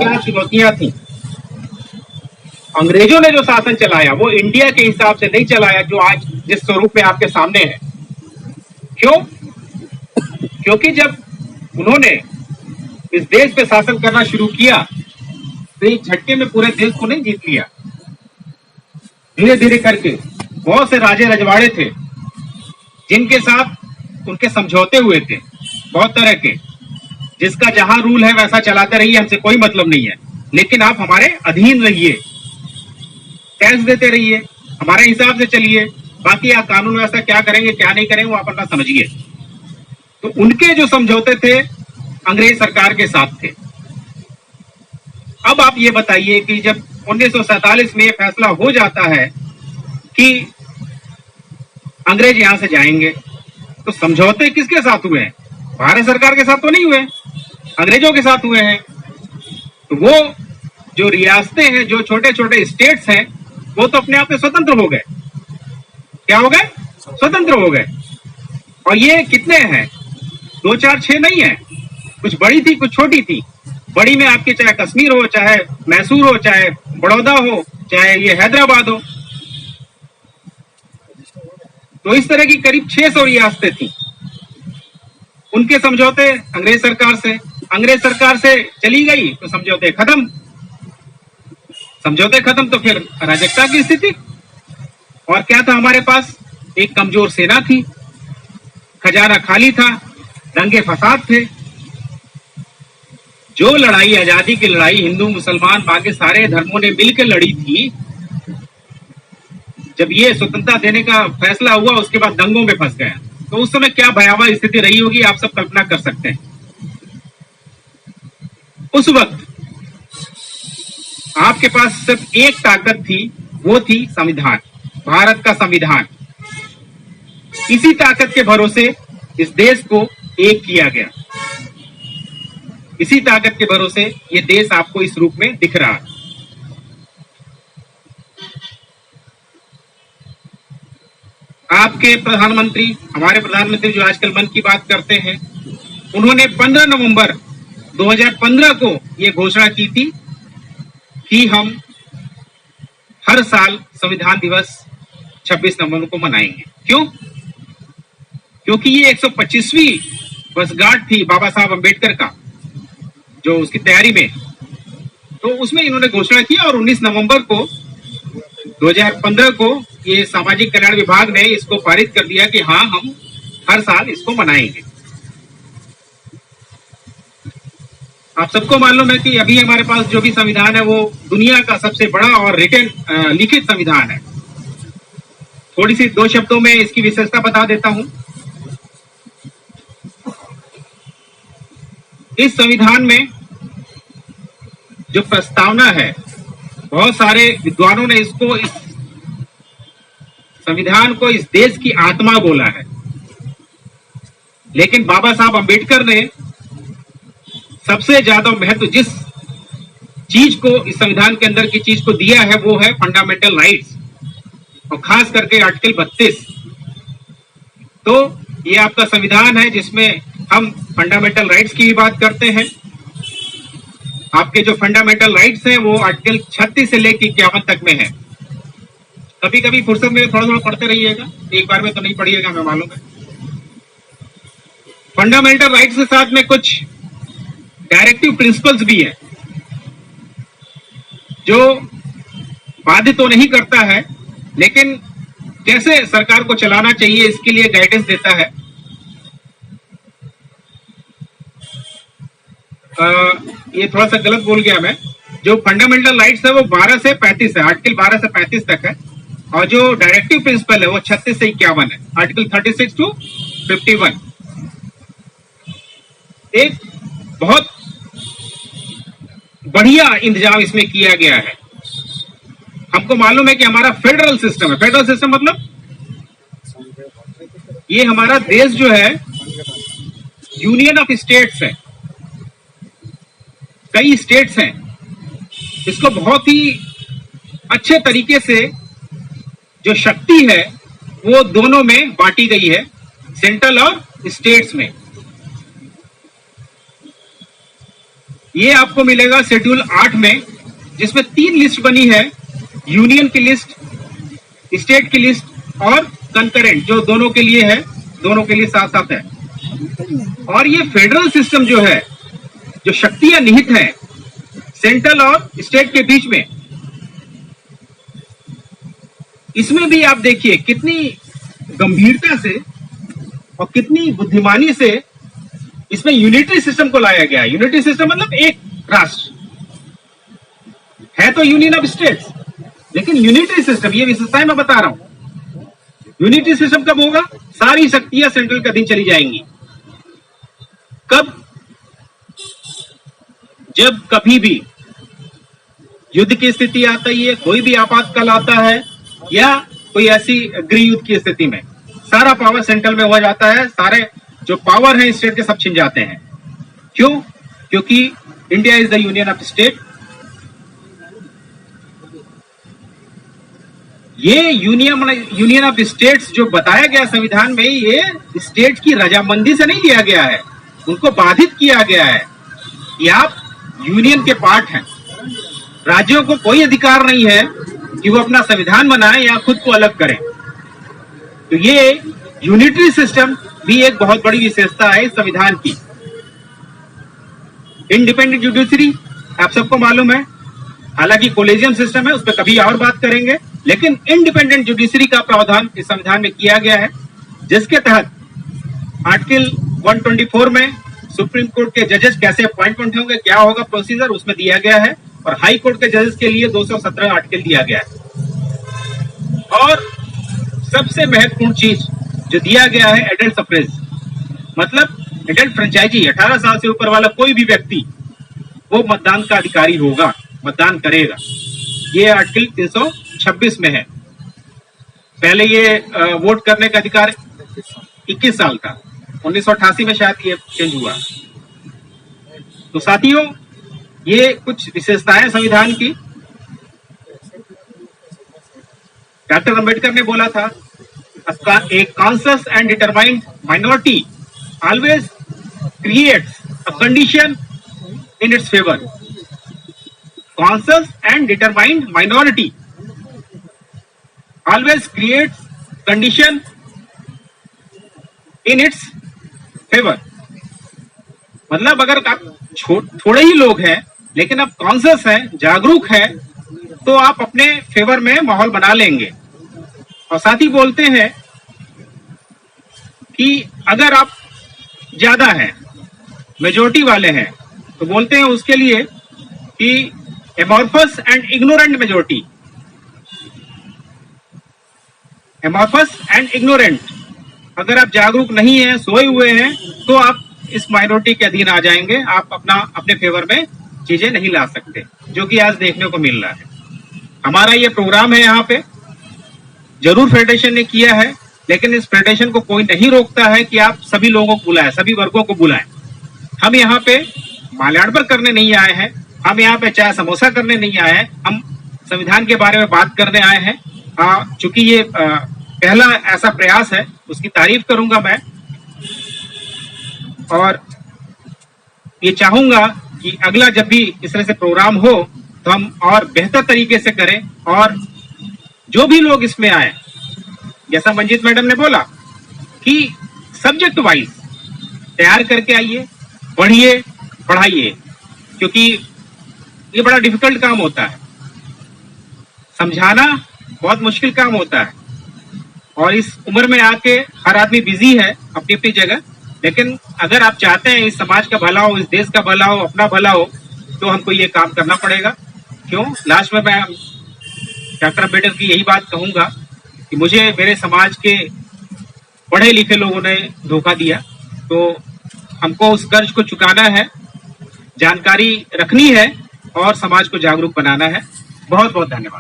क्या चुनौतियां थी। अंग्रेजों ने जो शासन चलाया वो इंडिया के हिसाब से नहीं चलाया जो आज जिस स्वरूप में आपके सामने है। क्यों? क्योंकि जब उन्होंने इस देश पे शासन करना शुरू किया तो एक झटके में पूरे देश को नहीं जीत लिया। धीरे धीरे करके बहुत से राजे रजवाड़े थे जिनके साथ उनके समझौते हुए थे बहुत तरह के, जिसका जहां रूल है वैसा चलाते रहिए, हमसे कोई मतलब नहीं है, लेकिन आप हमारे अधीन रहिए, टैक्स देते रहिए, हमारे हिसाब से चलिए, बाकी आप कानून व्यवस्था क्या करेंगे क्या नहीं करेंगे वो आप अपना समझिए। तो उनके जो समझौते थे अंग्रेज सरकार के साथ थे। अब आप ये बताइए कि जब 1947 में ये फैसला हो जाता है कि अंग्रेज यहां से जाएंगे, तो समझौते किसके साथ हुए हैं? भारत सरकार के साथ तो नहीं हुए, अंग्रेजों के साथ हुए हैं। तो वो जो रियासतें हैं, जो छोटे छोटे स्टेट्स हैं, वो तो अपने आप में स्वतंत्र हो गए। क्या हो गए? स्वतंत्र हो गए। और ये कितने हैं? 2, 4, 6 नहीं है, कुछ बड़ी थी कुछ छोटी थी। बड़ी में आपके चाहे कश्मीर हो, चाहे मैसूर हो, चाहे बड़ौदा हो, चाहे ये हैदराबाद हो, तो इस तरह की करीब 600 रियासतें थी। उनके समझौते अंग्रेज सरकार से चली गई तो समझौते खत्म, तो फिर अराजकता की स्थिति। और क्या था हमारे पास? एक कमजोर सेना थी, खजाना खाली था, दंगे फसाद थे। जो लड़ाई, आजादी की लड़ाई हिंदू मुसलमान बाकी सारे धर्मों ने मिलकर लड़ी थी, जब ये स्वतंत्रता देने का फैसला हुआ उसके बाद दंगों में फंस गया, तो उस समय क्या भयावह स्थिति रही होगी आप सब कल्पना कर सकते हैं। उस वक्त आपके पास सिर्फ एक ताकत थी, वो थी संविधान, भारत का संविधान। इसी ताकत के भरोसे इस देश को एक किया गया, इसी ताकत के भरोसे ये देश आपको इस रूप में दिख रहा है। आपके प्रधानमंत्री, हमारे प्रधानमंत्री जो आजकल मन की बात करते हैं, उन्होंने 15 नवंबर 2015 को ये घोषणा की थी कि हम हर साल संविधान दिवस 26 नवंबर को मनाएंगे। क्यों? क्योंकि ये 125वीं वर्षगांठ थी बाबा साहब अम्बेडकर का, जो उसकी तैयारी में, तो उसमें इन्होंने घोषणा की और 19 नवंबर को 2015 को ये सामाजिक कल्याण विभाग ने इसको पारित कर दिया कि हाँ, हम हर साल इसको मनाएंगे। आप सबको मालूम है कि अभी हमारे पास जो भी संविधान है वो दुनिया का सबसे बड़ा और लिखित संविधान है। थोड़ी सी 2 शब्दों में इसकी विशेषता बता देता हूं। इस संविधान में जो प्रस्तावना है, बहुत सारे विद्वानों ने इसको, इस संविधान को इस देश की आत्मा बोला है, लेकिन बाबा साहब अम्बेडकर ने सबसे ज्यादा महत्व जिस चीज को, इस संविधान के अंदर की चीज को दिया है वो है फंडामेंटल राइट्स, और खास करके आर्टिकल 32। तो ये आपका संविधान है जिसमें हम फंडामेंटल राइट्स की भी बात करते हैं। आपके जो फंडामेंटल राइट्स हैं वो आर्टिकल 36 से लेकर 51 तक में है। कभी कभी फुर्सत में थोड़ा थोड़ा पढ़ते रहिएगा, एक बार में तो नहीं पढ़िएगा, हमें मालूम है। फंडामेंटल राइट्स के साथ में कुछ डायरेक्टिव प्रिंसिपल्स भी है जो बाध्य तो नहीं करता है, लेकिन कैसे सरकार को चलाना चाहिए इसके लिए गाइडेंस देता है। ये थोड़ा सा गलत बोल गया मैं। जो फंडामेंटल राइट्स है वो 12 से 35 है, आर्टिकल 12 से 35 तक है, और जो डायरेक्टिव प्रिंसिपल है वो 36 से 51 है, आर्टिकल 36 टू 51। एक बहुत बढ़िया इंतजाम इसमें किया गया है। हमको मालूम है कि हमारा फेडरल सिस्टम है, फेडरल सिस्टम मतलब ये हमारा देश जो है यूनियन ऑफ स्टेट्स है, कई स्टेट्स हैं। इसको बहुत ही अच्छे तरीके से जो शक्ति है वो दोनों में बांटी गई है, सेंट्रल और स्टेट्स में। ये आपको मिलेगा शेड्यूल 8 में, जिसमें 3 लिस्ट बनी है, यूनियन की लिस्ट, स्टेट की लिस्ट और कंकरेंट, जो दोनों के लिए है, दोनों के लिए साथ साथ है। और ये फेडरल सिस्टम जो है, जो शक्तियां निहित हैं सेंट्रल और स्टेट के बीच में, इसमें भी आप देखिए कितनी गंभीरता से और कितनी बुद्धिमानी से इसमें यूनिटरी सिस्टम को लाया गया है। यूनिटरी सिस्टम मतलब एक राष्ट्र है, तो यूनियन ऑफ स्टेट्स, लेकिन यूनिटरी सिस्टम, ये विशेषताएं मैं बता रहा हूं। यूनिटरी सिस्टम कब होगा? सारी शक्तियां सेंट्रल के अधीन चली जाएंगी। कब? जब कभी भी युद्ध की स्थिति आती है, कोई भी आपातकाल आता है, या कोई ऐसी गृह युद्ध की स्थिति में सारा पावर सेंट्रल में हो जाता है, सारे जो पावर है स्टेट के सब छिन जाते हैं। क्यों? क्योंकि India is the union of state. ये यूनियन ऑफ स्टेट्स जो बताया गया संविधान में, ये स्टेट की रजामंदी से नहीं लिया गया है, उनको बाधित किया गया है कि आप यूनियन के पार्ट हैं। राज्यों को कोई अधिकार नहीं है कि वो अपना संविधान बनाएं या खुद को अलग करें। तो ये यूनिटरी सिस्टम भी एक बहुत बड़ी विशेषता है इस संविधान की। इंडिपेंडेंट जुडिशरी आप सबको मालूम है, हालांकि कोलेजियम सिस्टम है, उस पर कभी और बात करेंगे, लेकिन इंडिपेंडेंट जुडिशरी का प्रावधान इस संविधान में किया गया है, जिसके तहत आर्टिकल 124 में सुप्रीम कोर्ट के जजेस कैसे अपॉइंटमेंट होंगे, क्या होगा प्रोसीजर, उसमें दिया गया है। और हाई कोर्ट के जजेस के लिए 217 आर्टिकल दिया गया है। और सबसे महत्वपूर्ण चीज जो दिया गया है, एडल्ट सफ्रेज, मतलब एडल्ट फ्रेंचाइजी, 18 साल से ऊपर वाला कोई भी व्यक्ति वो मतदान का अधिकारी होगा, मतदान करेगा। ये आर्टिकल 326 में है। पहले ये वोट करने का अधिकार 21 साल था, 1988 में शायद ये चेंज हुआ। तो साथियों, ये कुछ विशेषताएं संविधान की। डॉक्टर अंबेडकर ने बोला था, a conscious and determined minority always creates a condition in its favor. Conscious and determined minority always creates condition in its favor. मतलब अगर आप थोड़े ही लोग हैं, लेकिन आप कॉन्शियस हैं, जागरूक हैं, तो आप अपने फेवर में माहौल बना लेंगे। और साथ ही बोलते हैं कि अगर आप ज्यादा हैं, मेजोरिटी वाले हैं, तो बोलते हैं उसके लिए कि amorphous and ignorant majority, amorphous and ignorant, अगर आप जागरूक नहीं हैं, सोए हुए हैं, तो आप इस माइनॉरिटी के अधीन आ जाएंगे, आप अपने फेवर में चीजें नहीं ला सकते, जो कि आज देखने को मिल रहा है। हमारा ये प्रोग्राम है, यहाँ पे जरूर फेडरेशन ने किया है, लेकिन इस फेडरेशन को कोई नहीं रोकता है कि आप सभी लोगों को बुलाएं, सभी वर्गों को बुलाएं। हम यहाँ पे माल्यार्पण करने नहीं आए हैं, हम यहाँ पे चाय समोसा करने नहीं आए हैं, हम संविधान के बारे में बात करने आए हैं। चूंकि ये पहला ऐसा प्रयास है, उसकी तारीफ करूंगा मैं, और ये चाहूंगा कि अगला जब भी इस तरह से प्रोग्राम हो तो हम और बेहतर तरीके से करें, और जो भी लोग इसमें आए, जैसा मंजीत मैडम ने बोला कि सब्जेक्ट वाइज तैयार करके आइए, पढ़िए, पढ़ाइए, क्योंकि ये बड़ा डिफिकल्ट काम होता है, समझाना बहुत मुश्किल काम होता है। और इस उम्र में आके हर आदमी बिजी है अपनी अपनी जगह, लेकिन अगर आप चाहते हैं इस समाज का भला हो, इस देश का भला हो, अपना भला हो, तो हमको ये काम करना पड़ेगा। क्यों? लास्ट में मैं डॉक्टर अम्बेडकर की यही बात कहूंगा कि मुझे मेरे समाज के पढ़े लिखे लोगों ने धोखा दिया, तो हमको उस कर्ज को चुकाना है, जानकारी रखनी है और समाज को जागरूक बनाना है। बहुत बहुत धन्यवाद।